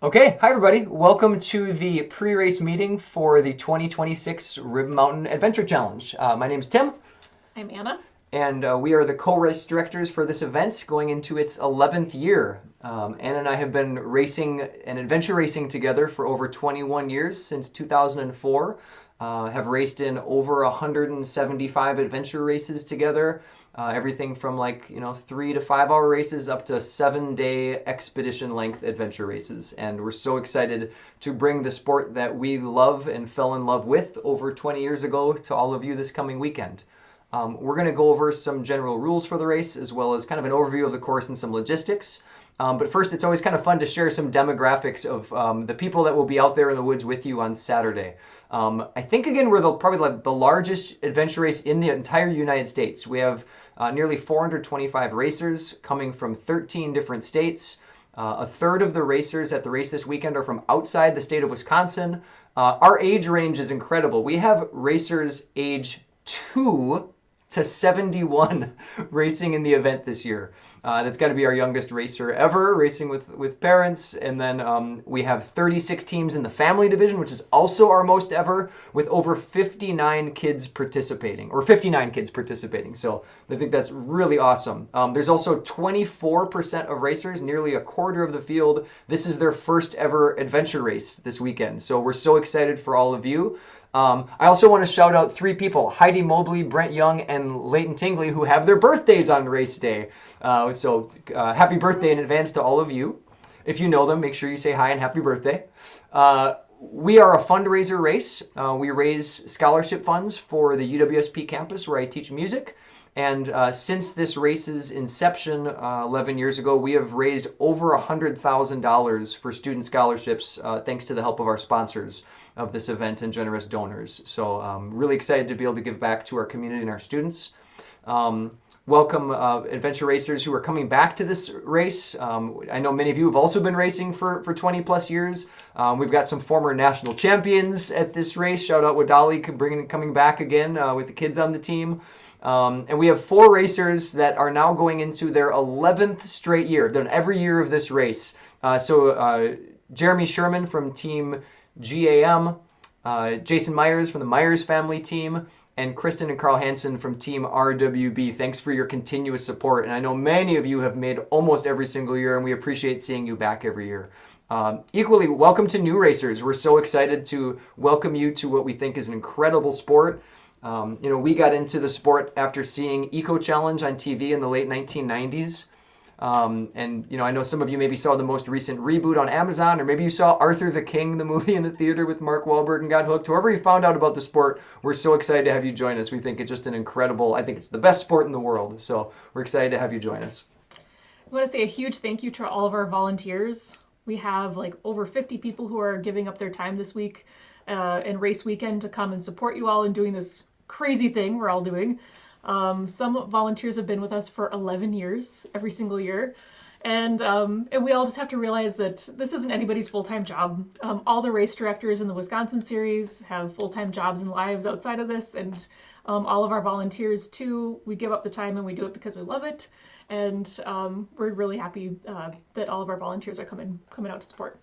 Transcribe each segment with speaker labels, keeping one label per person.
Speaker 1: Okay, hi everybody. Welcome to the pre-race meeting for the 2026 Rib Mountain Adventure Challenge. My name is Tim,
Speaker 2: I'm Anna.
Speaker 1: and we are the co-race directors for this event going into its 11th year. Anna and I have been racing and adventure racing together for over 21 years, since 2004. Have raced in over 175 adventure races together. Everything from 3 to 5 hour races up to 7 day expedition length adventure races. And we're so excited to bring the sport that we love and fell in love with over 20 years ago to all of you this coming weekend. We're going to go over some general rules for the race, as well as kind of an overview of the course and some logistics. But first, it's always kind of fun to share some demographics of the people that will be out there in the woods with you on Saturday. I think, again, we're probably the largest adventure race in the entire United States. We have nearly 425 racers coming from 13 different states. A third of the racers at the race this weekend are from outside the state of Wisconsin. Our age range is incredible. We have racers age 2 to 71 racing in the event this year. That's got to be our youngest racer ever, racing with parents. And then we have 36 teams in the family division, which is also our most ever, with over 59 kids participating, or 59 kids participating. So I think that's really awesome. There's also 24% of racers, nearly a quarter of the field. This is their first ever adventure race this weekend. So we're so excited for all of you. I also want to shout out 3 people, Heidi Mobley, Brent Young, and Leighton Tingley, who have their birthdays on race day. So happy birthday in advance to all of you. If you know them, make sure you say hi and happy birthday. We are a fundraiser race. We raise scholarship funds for the UWSP campus where I teach music. And since this race's inception 11 years ago, we have raised over $100,000 for student scholarships, thanks to the help of our sponsors of this event and generous donors. So really excited to be able to give back to our community and our students. Welcome adventure racers who are coming back to this race. I know many of you have also been racing for 20 plus years. We've got some former national champions at this race. Shout out Wadali coming back again with the kids on the team. And we have 4 racers that are now going into their 11th straight year. They've done every year of this race. Jeremy Sherman from Team GAM, Jason Myers from the Myers family team, and Kristen and Carl Hansen from Team RWB. Thanks for your continuous support. And I know many of you have made almost every single year, and we appreciate seeing you back every year. Equally, welcome to new racers. We're so excited to welcome you to what we think is an incredible sport. We got into the sport after seeing Eco Challenge on TV in the late 1990s. I know some of you maybe saw the most recent reboot on Amazon, or maybe you saw Arthur the King, the movie in the theater with Mark Wahlberg, and got hooked. However you found out about the sport, we're so excited to have you join us. We think it's just I think it's the best sport in the world. So we're excited to have you join us.
Speaker 2: I want to say a huge thank you to all of our volunteers. We have over 50 people who are giving up their time this week and race weekend to come and support you all in doing this crazy thing we're all doing. Some volunteers have been with us for 11 years, every single year. And we all just have to realize that this isn't anybody's full-time job. All the race directors in the Wisconsin series have full-time jobs and lives outside of this. And all of our volunteers, too, we give up the time and we do it because we love it. And we're really happy that all of our volunteers are coming out to support.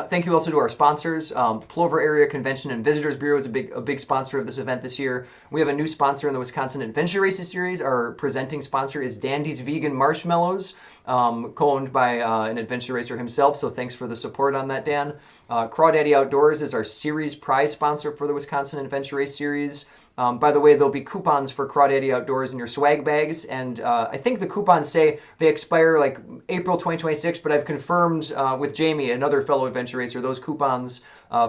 Speaker 1: Thank you also to our sponsors. Plover Area Convention and Visitors Bureau is a big sponsor of this event this year. We have a new sponsor in the Wisconsin Adventure Races series. Our presenting sponsor is Dandy's Vegan Marshmallows, co-owned by an adventure racer himself. So thanks for the support on that, Dan. Crawdaddy Outdoors is our series prize sponsor for the Wisconsin Adventure Race series. By the way, there'll be coupons for Crawdaddy Outdoors in your swag bags, and I think the coupons say they expire April 2026, but I've confirmed with Jamie, another fellow adventure racer, those coupons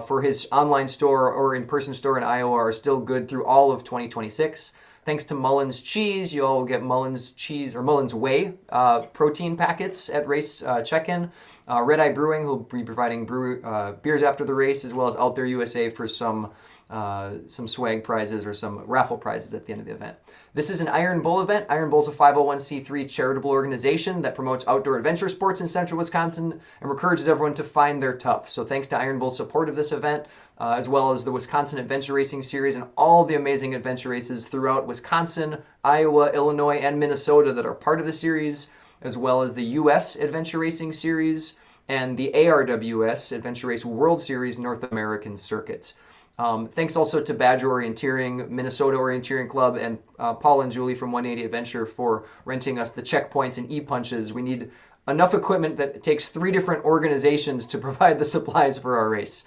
Speaker 1: for his online store or in-person store in Iowa are still good through all of 2026. Thanks to Mullins Cheese, you'll get Mullins Cheese or Mullins Whey protein packets at race check-in. Red Eye Brewing, who'll be providing beers after the race, as well as Out There USA for some swag prizes or some raffle prizes at the end of the event. This is an Iron Bull event. Iron Bull is a 501c3 charitable organization that promotes outdoor adventure sports in central Wisconsin and encourages everyone to find their tough. So thanks to Iron Bull's support of this event, as well as the Wisconsin Adventure Racing Series and all the amazing adventure races throughout Wisconsin, Iowa, Illinois, and Minnesota that are part of the series, as well as the U.S. Adventure Racing Series, and the ARWS, Adventure Race World Series North American Circuit. Thanks also to Badger Orienteering, Minnesota Orienteering Club, and Paul and Julie from 180 Adventure for renting us the checkpoints and e-punches. We need enough equipment that it takes 3 different organizations to provide the supplies for our race.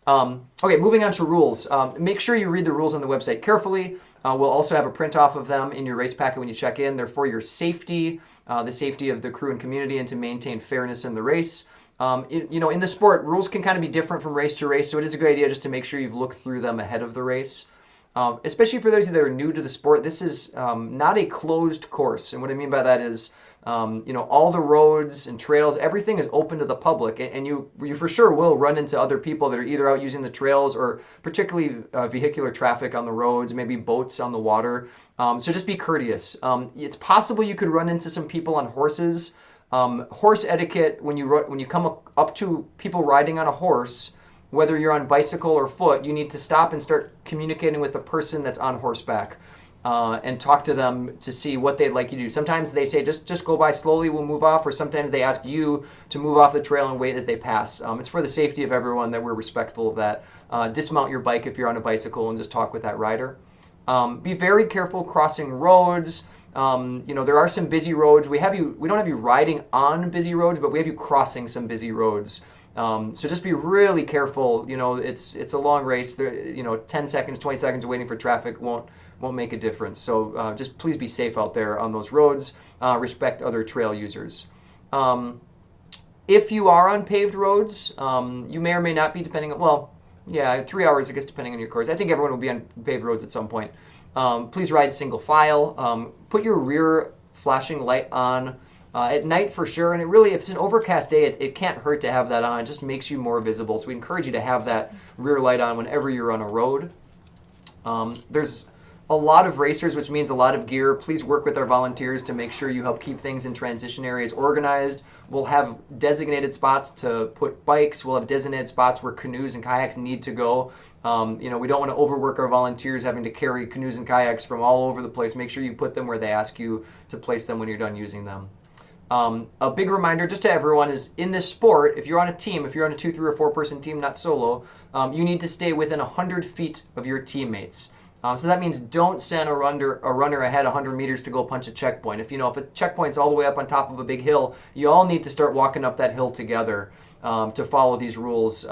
Speaker 1: Okay, moving on to rules. Make sure you read the rules on the website carefully. We'll also have a print off of them in your race packet when you check in. They're for your safety, the safety of the crew and community, and to maintain fairness in the race. In the sport, rules can kind of be different from race to race, so it is a good idea just to make sure you've looked through them ahead of the race. Especially for those that are new to the sport, this is not a closed course, and what I mean by that is all the roads and trails, everything is open to the public, and you for sure will run into other people that are either out using the trails or particularly vehicular traffic on the roads, maybe boats on the water. So just be courteous. It's possible you could run into some people on horses. Horse etiquette, when you come up to people riding on a horse, whether you're on bicycle or foot, you need to stop and start communicating with the person that's on horseback. And talk to them to see what they'd like you to do. Sometimes they say, just go by slowly, we'll move off, or sometimes they ask you to move off the trail and wait as they pass. It's for the safety of everyone that we're respectful of that. Dismount your bike if you're on a bicycle and just talk with that rider. Be very careful crossing roads. There are some busy roads. We don't have you riding on busy roads, but we have you crossing some busy roads. So just be really careful. It's a long race. 10 seconds, 20 seconds of waiting for traffic won't make a difference. So just please be safe out there on those roads. Respect other trail users. If you are on paved roads, you may or may not be, depending on, 3 hours, I guess, depending on your course. I think everyone will be on paved roads at some point. Please ride single file. Put your rear flashing light on at night for sure. And if it's an overcast day, it can't hurt to have that on. It just makes you more visible. So we encourage you to have that rear light on whenever you're on a road. There's a lot of racers, which means a lot of gear. Please work with our volunteers to make sure you help keep things in transition areas organized. We'll have designated spots to put bikes. We'll have designated spots where canoes and kayaks need to go. We don't want to overwork our volunteers having to carry canoes and kayaks from all over the place. Make sure you put them where they ask you to place them when you're done using them. A big reminder just to everyone is in this sport, if you're on a team, if you're on a 2, 3, or 4 person team, not solo, you need to stay within 100 feet of your teammates. So that means don't send a runner ahead 100 meters to go punch a checkpoint. If a checkpoint's all the way up on top of a big hill, you all need to start walking up that hill together to follow these rules.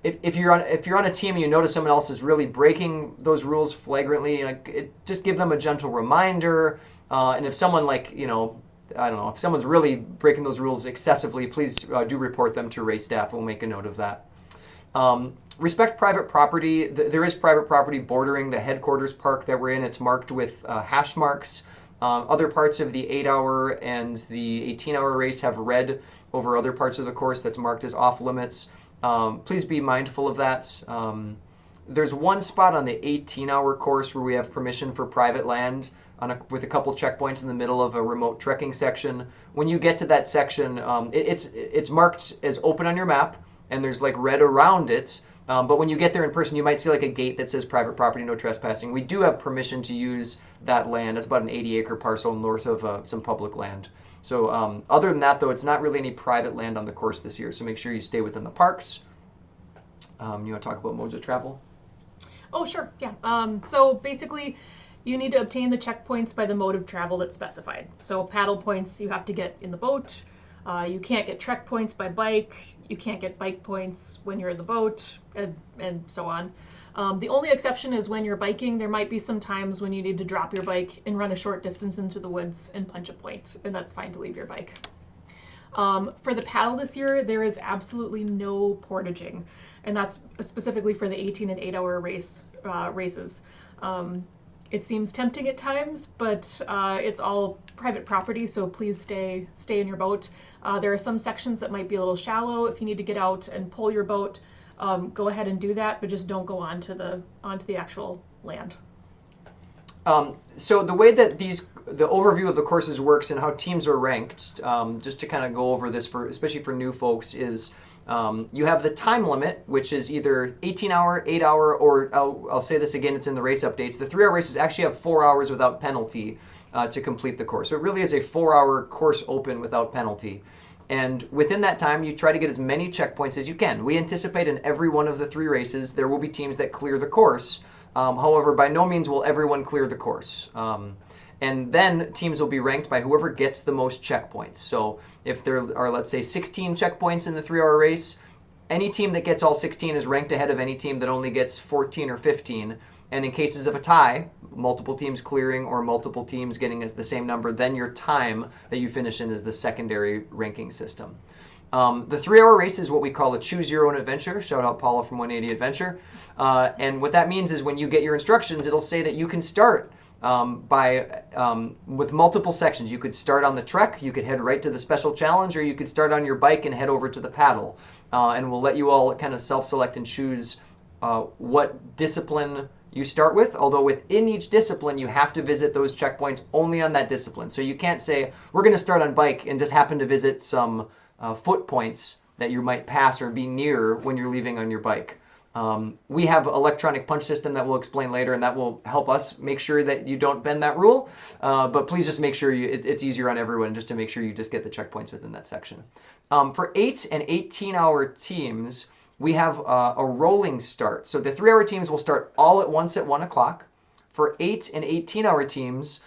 Speaker 1: If you're on a team and you notice someone else is really breaking those rules flagrantly, just give them a gentle reminder. And if someone if someone's really breaking those rules excessively, please do report them to race staff. We'll make a note of that. Respect private property. There is private property bordering the headquarters park that we're in. It's marked with hash marks. Other parts of the 8-hour and the 18-hour race have red over other parts of the course that's marked as off limits. Please be mindful of that. There's one spot on the 18-hour course where we have permission for private land with a couple checkpoints in the middle of a remote trekking section. When you get to that section, it's marked as open on your map, and there's red around it. But when you get there in person, you might see a gate that says private property, no trespassing. We do have permission to use that land. It's about an 80-acre parcel north of some public land. So other than that, though, it's not really any private land on the course this year. So make sure you stay within the parks. You want to talk about modes of travel?
Speaker 2: Oh, sure. Yeah. So basically, you need to obtain the checkpoints by the mode of travel that's specified. So paddle points you have to get in the boat. You can't get trek points by bike. You can't get bike points when you're in the boat, and so on. The only exception is when you're biking. There might be some times when you need to drop your bike and run a short distance into the woods and punch a point, and that's fine to leave your bike. For the paddle this year, there is absolutely no portaging, and that's specifically for the 18 and 8-hour races. It seems tempting at times, but it's all private property, so please stay in your boat. There are some sections that might be a little shallow. If you need to get out and pull your boat, go ahead and do that, but just don't go onto the actual land.
Speaker 1: So the way that the overview of the courses works and how teams are ranked, just to kind of go over this especially for new folks, is you have the time limit, which is either 18-hour, 8-hour, or I'll say this again, it's in the race updates. The 3-hour races actually have 4 hours without penalty. to complete the course. So it really is a 4-hour course open without penalty. And within that time, you try to get as many checkpoints as you can. We anticipate in every one of the 3 races, there will be teams that clear the course. However, by no means will everyone clear the course. And then teams will be ranked by whoever gets the most checkpoints. So if there are, let's say, 16 checkpoints in the 3-hour race, any team that gets all 16 is ranked ahead of any team that only gets 14 or 15. And in cases of a tie, multiple teams clearing or multiple teams getting the same number, then your time that you finish in is the secondary ranking system. The 3-hour race is what we call a choose your own adventure. Shout out Paula from 180 Adventure. And what that means is when you get your instructions, it'll say that you can start with multiple sections. You could start on the trek, you could head right to the special challenge, or you could start on your bike and head over to the paddle. And we'll let you all kind of self-select and choose what discipline you start with, although within each discipline you have to visit those checkpoints only on that discipline. So you can't say, we're going to start on bike and just happen to visit some foot points that you might pass or be near when you're leaving on your bike. We have electronic punch system that we'll explain later, and that will help us make sure that you don't bend that rule. But please just make sure it's easier on everyone just to make sure you just get the checkpoints within that section. For 8 and 18-hour teams, we have a rolling start. So the 3-hour teams will start all at once at 1 o'clock. For 8 and 18-hour teams,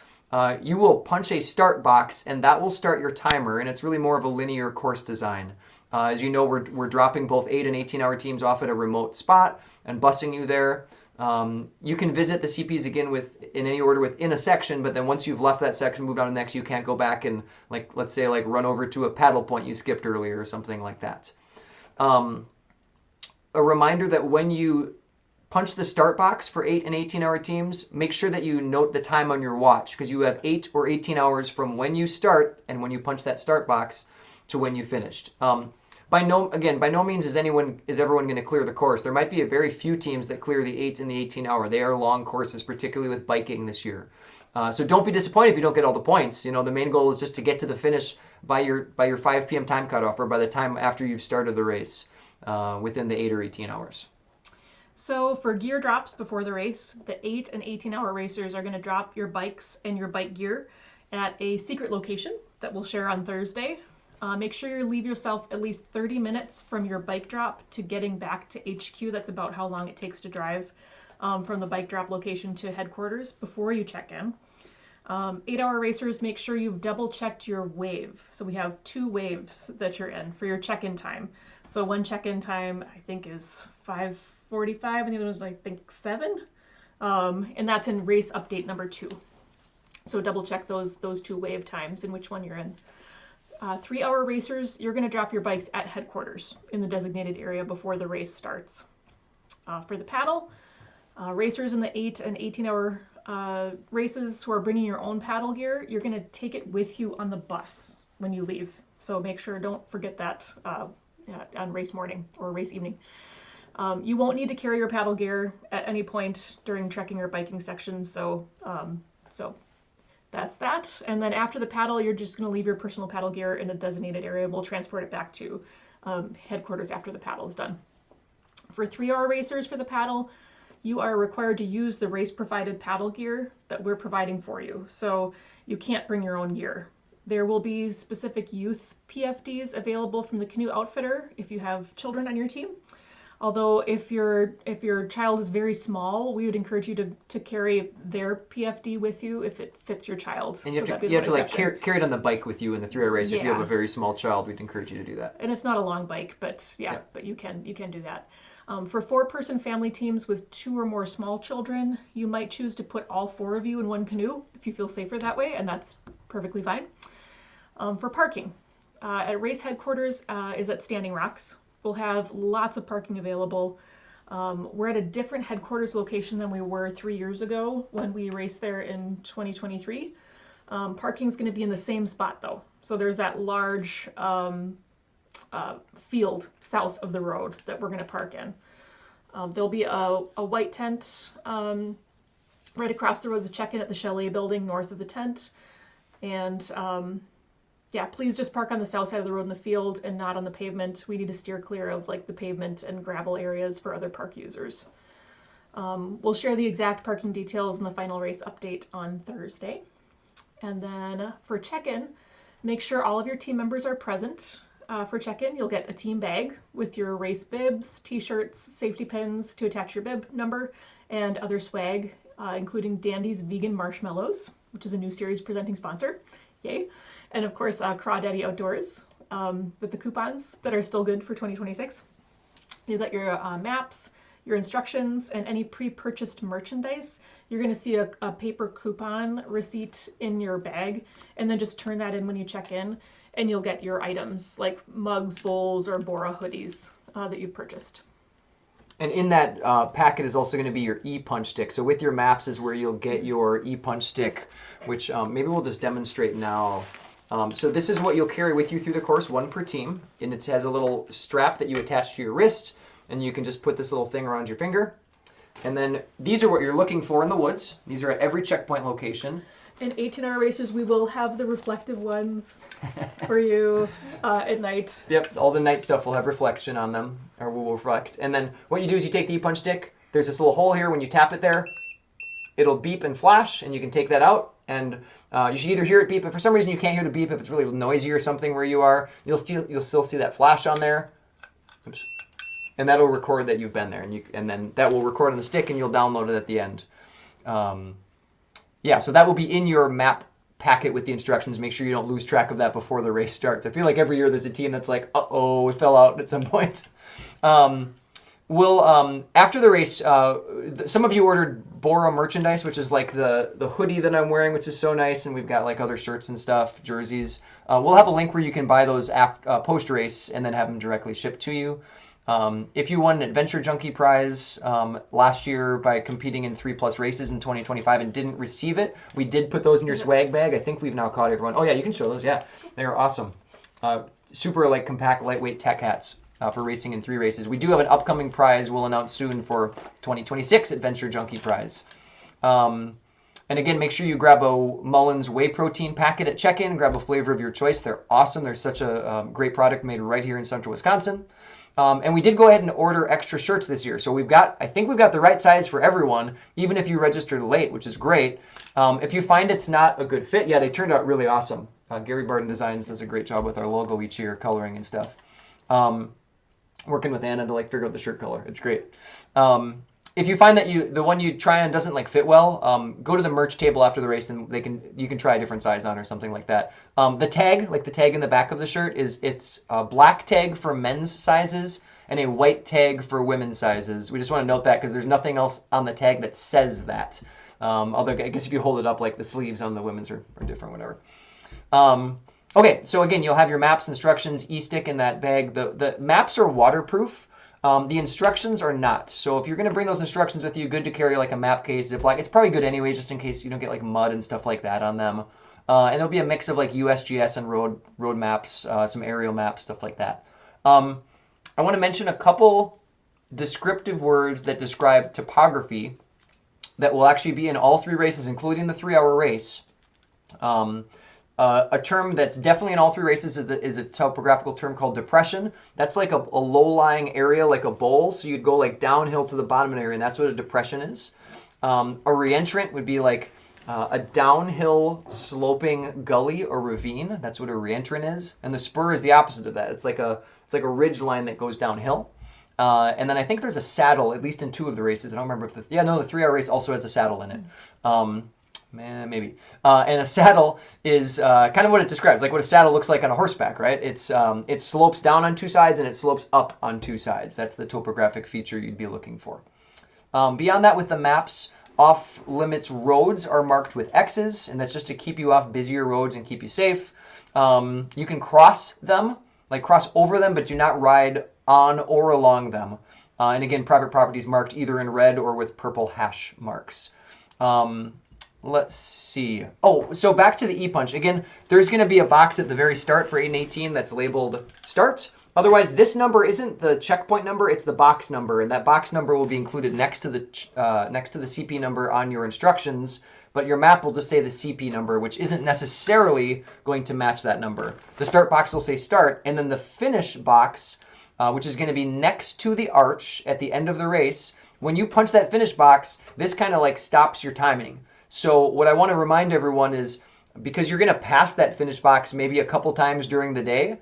Speaker 1: you will punch a start box, and that will start your timer, and it's really more of a linear course design. As you know, we're dropping both 8 and 18-hour teams off at a remote spot and busing you there. You can visit the CPs again in any order within a section, but then once you've left that section, moved on to the next, you can't go back and, let's say, run over to a paddle point you skipped earlier or something like that. A reminder that when you punch the start box for 8 and 18-hour teams, make sure that you note the time on your watch, because you have 8 or 18 hours from when you start and when you punch that start box to when you finished. By no means is everyone going to clear the course. There might be a very few teams that clear the 8 and the 18-hour. They are long courses, particularly with biking this year. So don't be disappointed if you don't get all the points. The main goal is just to get to the finish by your 5 p.m. time cutoff, or by the time after you've started the race within the 8 or 18 hours.
Speaker 2: So for gear drops before the race, the 8 and 18-hour racers are going to drop your bikes and your bike gear at a secret location that we'll share on Thursday. Make sure you leave yourself at least 30 minutes from your bike drop to getting back to HQ. That's about how long it takes to drive from the bike drop location to headquarters before you check in. 8-hour racers, make sure you've double checked your wave. So we have 2 waves that you're in for your check-in time. So one check-in time I think is 5:45 and the other was I think 7. And that's in race update number 2. So double check those 2 wave times and which one you're in. 3-hour racers, you're going to drop your bikes at headquarters in the designated area before the race starts. For the paddle, racers in the 8 and 18-hour races who are bringing your own paddle gear, you're going to take it with you on the bus when you leave. So make sure, don't forget that on race morning or race evening. You won't need to carry your paddle gear at any point during trekking or biking sections, so that's that. And then after the paddle, you're just going to leave your personal paddle gear in the designated area. We'll transport it back to headquarters after the paddle is done. For 3-hour racers for the paddle, you are required to use the race-provided paddle gear that we're providing for you. So you can't bring your own gear. There will be specific youth PFDs available from the canoe outfitter if you have children on your team. Although if your child is very small, we would encourage you to carry their PFD with you if it fits your child.
Speaker 1: And you have to carry it on the bike with you in the 3-hour race.
Speaker 2: Yeah.
Speaker 1: If you have a very small child, we'd encourage you to do that.
Speaker 2: And it's not a long bike, but but you can do that. For 4-person family teams with 2 or more small children, you might choose to put all 4 of you in one canoe if you feel safer that way, and that's perfectly fine. For parking, at race headquarters is at Standing Rocks. We'll have lots of parking available. We're at a different headquarters location than we were 3 years ago when we raced there in 2023. Parking's going to be in the same spot though. So there's that large field south of the road that we're going to park in. There'll be a white tent right across the road, the check-in at the Chalet building north of the tent. And please just park on the south side of the road in the field and not on the pavement. We need to steer clear of the pavement and gravel areas for other park users. We'll share the exact parking details in the final race update on Thursday. And then for check-in, make sure all of your team members are present. For check-in, you'll get a team bag with your race bibs, t-shirts, safety pins to attach your bib number, and other swag, including Dandy's Vegan Marshmallows, which is a new series presenting sponsor. Yay. And of course, Crawdaddy Outdoors with the coupons that are still good for 2026. You got your maps, your instructions, and any pre-purchased merchandise. You're going to see a paper coupon receipt in your bag, and then just turn that in when you check in, and you'll get your items like mugs, bowls, or Bora hoodies that you've purchased.
Speaker 1: And in that packet is also going to be your e-punch stick. So with your maps is where you'll get your e-punch stick, which maybe we'll just demonstrate now. So this is what you'll carry with you through the course, one per team. And it has a little strap that you attach to your wrist, and you can just put this little thing around your finger. And then these are what you're looking for in the woods. These are at every checkpoint location.
Speaker 2: In 18-hour races, we will have the reflective ones for you at night.
Speaker 1: Yep, all the night stuff will have reflection on them, or will reflect. And then what you do is you take the e-punch stick. There's this little hole here. When you tap it there, it'll beep and flash, and you can take that out. And you should either hear it beep, but for some reason you can't hear the beep if it's really noisy or something where you are. You'll still see that flash on there. Oops. And that'll record that you've been there, and then that will record on the stick, and you'll download it at the end. Yeah, so that will be in your map packet with the instructions. Make sure you don't lose track of that before the race starts. I feel like every year there's a team that's like, uh-oh, it fell out at some point. After the race, some of you ordered Bora merchandise, which is like the hoodie that I'm wearing, which is so nice, and we've got like other shirts and stuff, jerseys. We'll have a link where you can buy those post-race and then have them directly shipped to you. If you won an Adventure Junkie prize last year by competing in 3+ races in 2025 and didn't receive it, we did put those in your swag bag. I think we've now caught everyone. Oh yeah, you can show those. Yeah, they are awesome. Super like compact, lightweight tech hats for racing in 3 races. We do have an upcoming prize we'll announce soon for 2026 Adventure Junkie prize. And again, make sure you grab a Mullen's whey protein packet at check-in. Grab a flavor of your choice. They're awesome. They're such a great product made right here in central Wisconsin. And we did go ahead and order extra shirts this year. So I think we've got the right size for everyone, even if you registered late, which is great. If you find it's not a good fit, yeah, they turned out really awesome. Gary Barton Designs does a great job with our logo each year, coloring and stuff. Working with Anna to like figure out the shirt color. It's great. If you find that the one you try on doesn't like fit well, go to the merch table after the race and you can try a different size on or something like that. The tag in the back of the shirt it's a black tag for men's sizes and a white tag for women's sizes. We just want to note that because there's nothing else on the tag that says that. Although I guess if you hold it up, like the sleeves on the women's are different, whatever. Okay, so again, you'll have your maps, instructions, e-stick in that bag. The maps are waterproof. The instructions are not. So if you're going to bring those instructions with you, good to carry like a map case, Ziploc. It's probably good anyways, just in case you don't get like mud and stuff like that on them. And there'll be a mix of like USGS and road maps, some aerial maps, stuff like that. I want to mention a couple descriptive words that describe topography that will actually be in all 3 races, including the 3-hour race. A term that's definitely in all 3 races is a topographical term called depression. That's like a low-lying area, like a bowl. So you'd go like downhill to the bottom of an area, and that's what a depression is. A reentrant would be like a downhill sloping gully or ravine. That's what a reentrant is. And the spur is the opposite of that. It's like a ridge line that goes downhill. And then I think there's a saddle, at least in 2 of the races. I don't remember if the 3-hour race also has a saddle in it. Maybe. And a saddle is kind of what it describes, like what a saddle looks like on a horseback, right? It slopes down on 2 sides and it slopes up on 2 sides. That's the topographic feature you'd be looking for. Beyond that, with the maps, off-limits roads are marked with X's, and that's just to keep you off busier roads and keep you safe. You can cross them, like cross over them, but do not ride on or along them. And again, private property is marked either in red or with purple hash marks. Let's see. Oh, so back to the e-punch. Again, there's going to be a box at the very start for 8 and 18 that's labeled start. Otherwise, this number isn't the checkpoint number, it's the box number, and that box number will be included next to the CP number on your instructions, but your map will just say the CP number, which isn't necessarily going to match that number. The start box will say start, and then the finish box, which is going to be next to the arch at the end of the race, when you punch that finish box, this kind of like stops your timing. So what I want to remind everyone is because you're going to pass that finish box maybe a couple times during the day.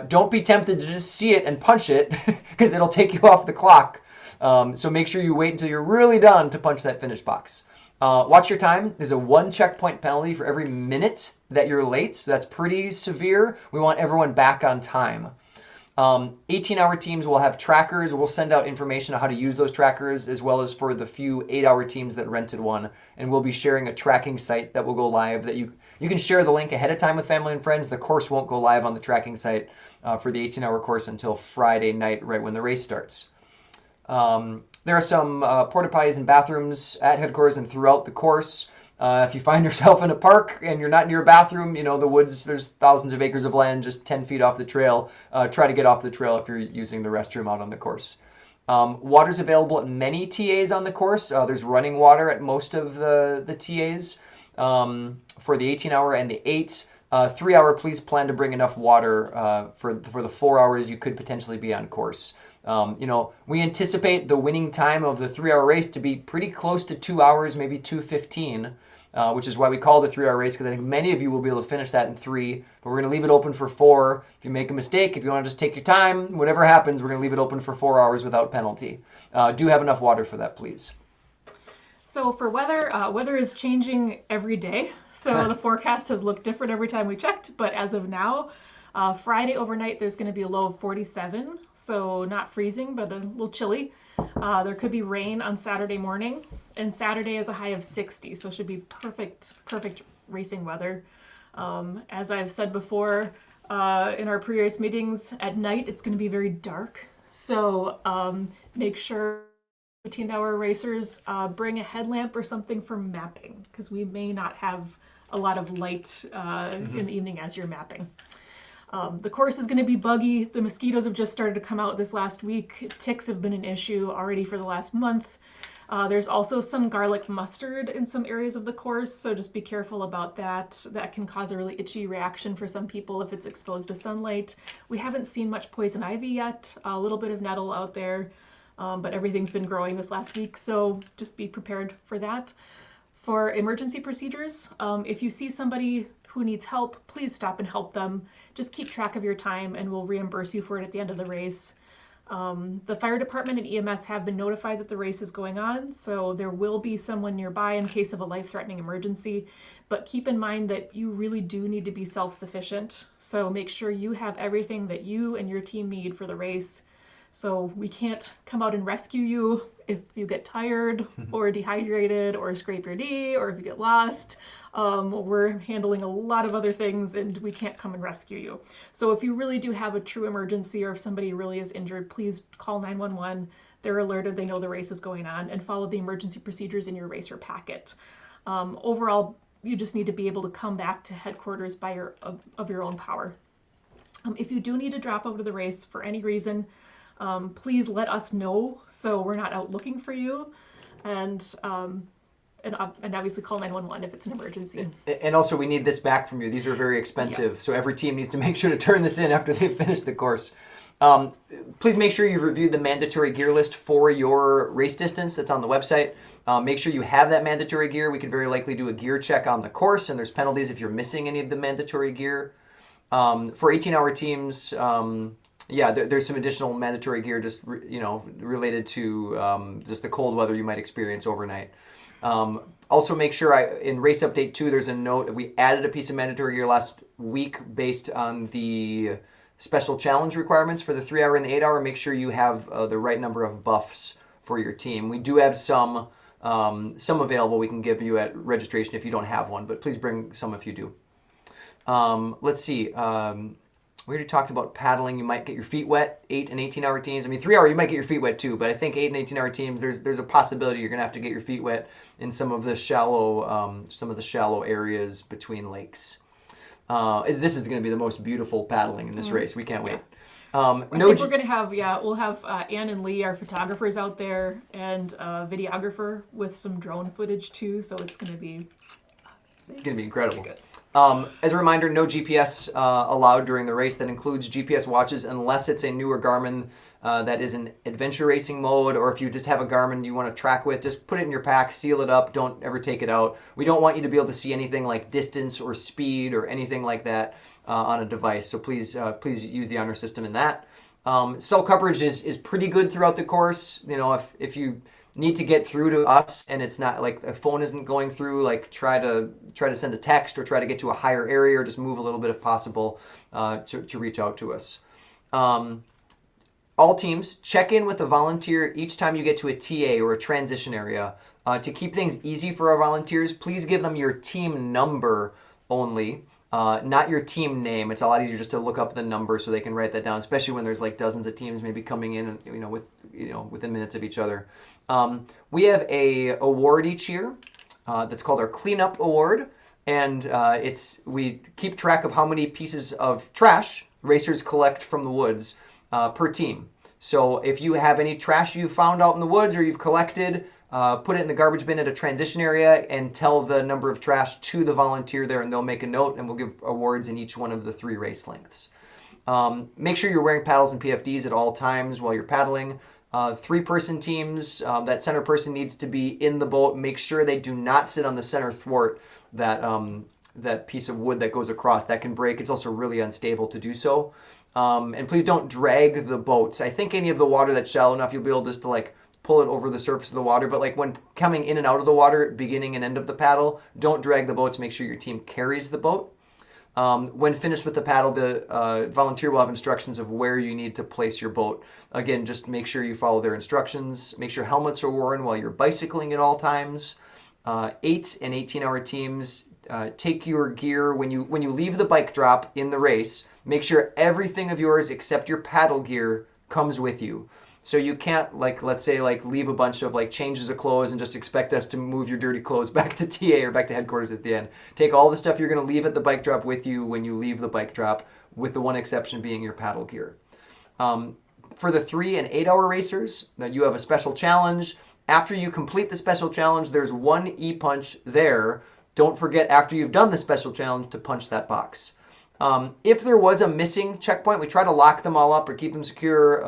Speaker 1: Don't be tempted to just see it and punch it because it'll take you off the clock. So make sure you wait until you're really done to punch that finish box. Watch your time. There's a 1 checkpoint penalty for every minute that you're late, so that's pretty severe. We want everyone back on time. 18-hour teams will have trackers. We'll send out information on how to use those trackers, as well as for the few 8-hour teams that rented one. And we'll be sharing a tracking site that will go live that you can share the link ahead of time with family and friends. The course won't go live on the tracking site for the 18-hour course until Friday night, right when the race starts. There are some porta potties and bathrooms at headquarters and throughout the course. If you find yourself in a park and you're not near a bathroom, the woods, there's thousands of acres of land just 10 feet off the trail. Try to get off the trail if you're using the restroom out on the course. Water's available at many TAs on the course. There's running water at most of the TAs for the 18-hour and the 8. 3-hour, please plan to bring enough water for the 4 hours you could potentially be on course. We anticipate the winning time of the 3-hour race to be pretty close to 2 hours, maybe 2:15, which is why we call it a 3-hour race, because I think many of you will be able to finish that in 3, but we're going to leave it open for 4. If you make a mistake, if you want to just take your time, whatever happens, we're going to leave it open for 4 hours without penalty. Do have enough water for that, please.
Speaker 2: So for weather, weather is changing every day. So the forecast has looked different every time we checked, but as of now, Friday overnight, there's going to be a low of 47, so not freezing, but a little chilly. There could be rain on Saturday morning, and Saturday is a high of 60, so it should be perfect racing weather. As I've said before in our previous meetings, at night it's going to be very dark, so make sure 18-hour racers bring a headlamp or something for mapping, because we may not have a lot of light in the evening as you're mapping. The course is going to be buggy. The mosquitoes have just started to come out this last week. Ticks have been an issue already for the last month. There's also some garlic mustard in some areas of the course, so just be careful about that. That can cause a really itchy reaction for some people if it's exposed to sunlight. We haven't seen much poison ivy yet, a little bit of nettle out there, but everything's been growing this last week, so just be prepared for that. For emergency procedures, if you see somebody who needs help, please stop and help them. Just keep track of your time and we'll reimburse you for it at the end of the race. The fire department and EMS have been notified that the race is going on, so there will be someone nearby in case of a life-threatening emergency, but keep in mind that you really do need to be self-sufficient, so make sure you have everything that you and your team need for the race. So we can't come out and rescue you if you get tired or dehydrated or scrape your knee or if you get lost. We're handling a lot of other things and we can't come and rescue you. So if you really do have a true emergency or if somebody really is injured, please call 911. They're alerted, they know the race is going on, and follow the emergency procedures in your racer packet. Overall, you just need to be able to come back to headquarters by your own power. If you do need to drop out of the race for any reason, please let us know so we're not out looking for you, and obviously call 911 if it's an emergency.
Speaker 1: And also, we need this back from you. These are very expensive, yes. So every team needs to make sure to turn this in after they've finished the course. Please make sure you've reviewed the mandatory gear list for your race distance that's on the website. Make sure you have that mandatory gear. We could very likely do a gear check on the course, and there's penalties if you're missing any of the mandatory gear. For 18-hour teams, there's some additional mandatory gear just related to just the cold weather you might experience overnight. Also make sure in race update 2 there's a note. We added a piece of mandatory gear last week based on the special challenge requirements for the 3-hour and the 8-hour. Make sure you have the right number of buffs for your team. We do have some available we can give you at registration if you don't have one, but please bring some if you do. Let's see. We already talked about paddling. You might get your feet wet. 8 and 18-hour teams. I mean, 3-hour you might get your feet wet too, but I think 8 and 18-hour teams, there's a possibility you're gonna have to get your feet wet in some of the shallow areas between lakes. This is gonna be the most beautiful paddling in this race. We can't wait.
Speaker 2: I think we're gonna have we'll have Ann and Lee, our photographers, out there, and a videographer with some drone footage too. So it's gonna be
Speaker 1: It's going to be incredible.
Speaker 2: Good.
Speaker 1: As a reminder, no GPS allowed during the race. That includes GPS watches unless it's a newer Garmin that is in adventure racing mode, or if you just have a Garmin you want to track with, just put it in your pack, seal it up, don't ever take it out. We don't want you to be able to see anything like distance or speed or anything like that on a device, so please use the honor system in that. Cell coverage is pretty good throughout the course. You know, if you need to get through to us and it's not like a phone isn't going through, like try to send a text or try to get to a higher area, or just move a little bit if possible to reach out to us. All teams check in with a volunteer each time you get to a TA or a transition area. To keep things easy for our volunteers, please give them your team number only, not your team name. It's a lot easier just to look up the number so they can write that down, especially when there's like dozens of teams maybe coming in, within minutes of each other. We have a award each year that's called our Cleanup Award, and we keep track of how many pieces of trash racers collect from the woods per team. So if you have any trash you found out in the woods or you've collected, put it in the garbage bin at a transition area and tell the number of trash to the volunteer there, and they'll make a note, and we'll give awards in each one of the 3 race lengths. Make sure you're wearing paddles and PFDs at all times while you're paddling. 3-person teams, that center person needs to be in the boat. Make sure they do not sit on the center thwart, that piece of wood that goes across. That can break. It's also really unstable to do so. And please don't drag the boats. I think any of the water that's shallow enough, you'll be able just to like pull it over the surface of the water. But like when coming in and out of the water, beginning and end of the paddle, don't drag the boats. Make sure your team carries the boat. When finished with the paddle, the volunteer will have instructions of where you need to place your boat. Again, just make sure you follow their instructions. Make sure helmets are worn while you're bicycling at all times. 8 and 18-hour teams, take your gear when you leave the bike drop in the race. Make sure everything of yours except your paddle gear comes with you. So you can't, like, let's say, like, leave a bunch of like changes of clothes and just expect us to move your dirty clothes back to TA or back to headquarters at the end. Take all the stuff you're going to leave at the bike drop with you when you leave the bike drop, with the one exception being your paddle gear. For the 3 and 8-hour racers, you have a special challenge. After you complete the special challenge, there's 1 e-punch there. Don't forget, after you've done the special challenge, to punch that box. If there was a missing checkpoint, we try to lock them all up or keep them secure.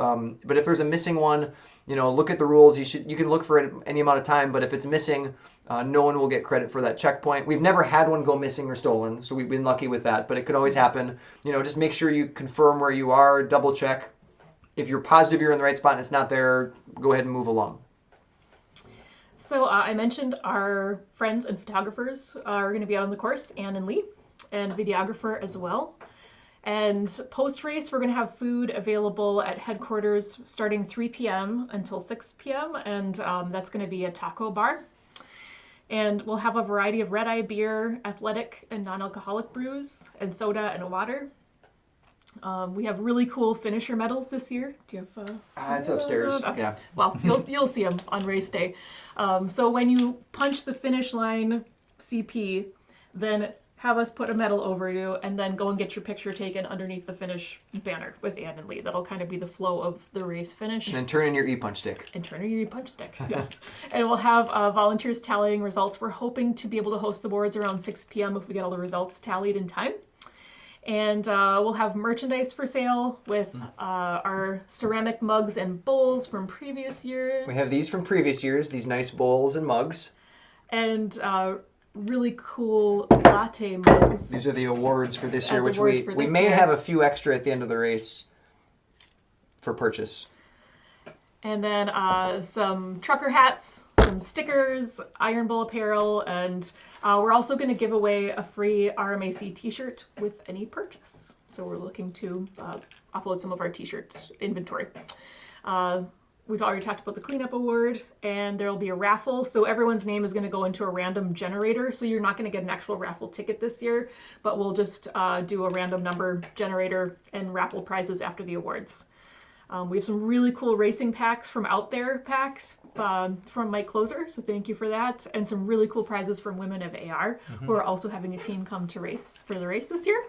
Speaker 1: But if there's a missing one, look at the rules. You can look for it any amount of time. But if it's missing, no one will get credit for that checkpoint. We've never had one go missing or stolen, so we've been lucky with that. But it could always happen. Just make sure you confirm where you are, double check. If you're positive you're in the right spot and it's not there, go ahead and move along.
Speaker 2: So I mentioned our friends and photographers are going to be out on the course, Anne and Lee, and videographer as well. And post-race, we're going to have food available at headquarters starting 3 p.m. until 6 p.m. And that's going to be a taco bar. And we'll have a variety of red-eye beer, athletic and non-alcoholic brews, and soda and water. We have really cool finisher medals this year. Do you have?
Speaker 1: It's upstairs.
Speaker 2: Okay.
Speaker 1: Yeah.
Speaker 2: Well, you'll see them on race day. So when you punch the finish line CP, then have us put a medal over you, and then go and get your picture taken underneath the finish banner with Ann and Lee. That'll kind of be the flow of the race finish.
Speaker 1: And then turn in your e-punch stick.
Speaker 2: And turn in your e-punch stick, yes. And we'll have volunteers tallying results. We're hoping to be able to host the boards around 6 p.m. if we get all the results tallied in time. And we'll have merchandise for sale with our ceramic mugs and bowls from previous years.
Speaker 1: We have these from previous years, these nice bowls and mugs.
Speaker 2: And really cool latte mugs.
Speaker 1: These are the awards for this year, which we may
Speaker 2: year.
Speaker 1: have a few extra at the end of the race for purchase.
Speaker 2: And then some trucker hats, some stickers, Iron Bowl apparel, and we're also going to give away a free RMAC t-shirt with any purchase. So we're looking to offload some of our t-shirt inventory. We've already talked about the cleanup award, and there will be a raffle. So everyone's name is going to go into a random generator. So you're not going to get an actual raffle ticket this year, but we'll just do a random number generator and raffle prizes after the awards. We have some really cool racing packs from Out There packs from Mike Closer, so thank you for that. And some really cool prizes from Women of AR, who are also having a team come to race for the race this year.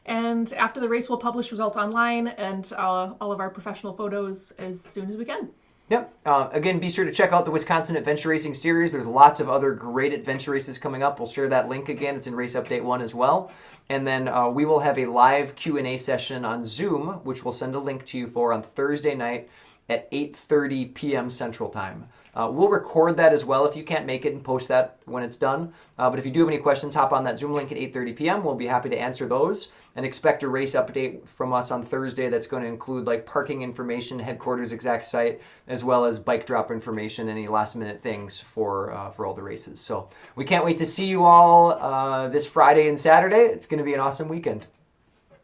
Speaker 2: And after the race, we'll publish results online and all of our professional photos as soon as we can.
Speaker 1: Yep. Again, be sure to check out the Wisconsin Adventure Racing Series. There's lots of other great adventure races coming up. We'll share that link again. It's in Race Update 1 as well. And then we will have a live Q&A session on Zoom, which we'll send a link to you for on Thursday night at 8:30 p.m. Central Time. We'll record that as well if you can't make it and post that when it's done. But if you do have any questions, hop on that Zoom link at 8:30 p.m. We'll be happy to answer those. And expect a race update from us on Thursday that's going to include like parking information, headquarters exact site, as well as bike drop information, any last minute things for all the races. So we can't wait to see you all this Friday and Saturday. It's going to be an awesome weekend.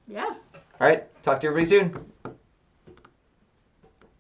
Speaker 2: Yeah.
Speaker 1: All right. Talk to everybody soon.